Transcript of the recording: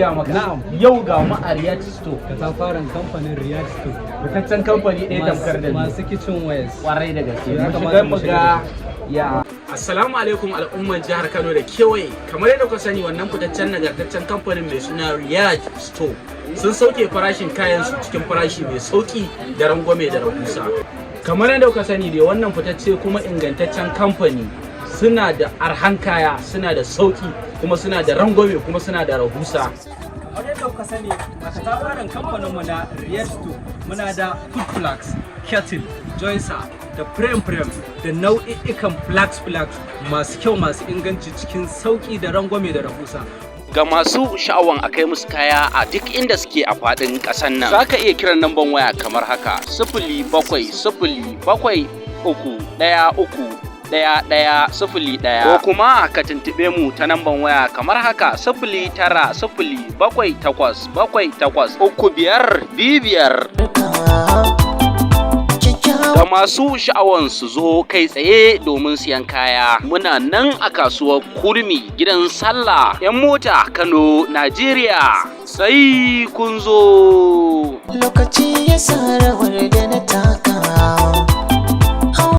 gaya maka yau ga mu a Reeyad Store katafaren kamfanin Reeyad Store fitaccen kamfani ɗaya tamkar da masu kitchen wares kwarai da gaske mu shiga ya Assalamu alaikum al'umman jihar Kano da kewaye. Kamar yadda kuka sani wannan fitaccen nagartaccen kamfanin mai suna Reeyad Store sun sauke farashin kayan su cikin farashi mai sauki da rangwame da rahusa. Kamar yadda kuka sani da wannan fitacce kuma ingantaccen kamfani suna da arhan kaya, suna da sauki kuma suna da rangwame kuma suna da rahusa. Kamar yadda kuka sani a katafaren kamfaninmu na Reeyad Store muna da food flags, kettle, joinser da frame da nau'ikan flags masu kyau masu inganci cikin sauki da rangwame da rahusa. Ga masu sha'awan a kai musu kaya a duk inda suke a faɗin ƙasar nan, za ka iya kiran namban waya kamar haka: 0707313101 ko kuma ka tuntuɓe mu ta namban waya kamar haka: 0907883525. Ga masu sha'awan su zo kai tsaye domin siyan kaya, muna nan a kasuwar Kurmi gidan Sallah 'yan mota Kano, Najeriya. Sai kun zo. Lokaci ya sa rawar da na taka.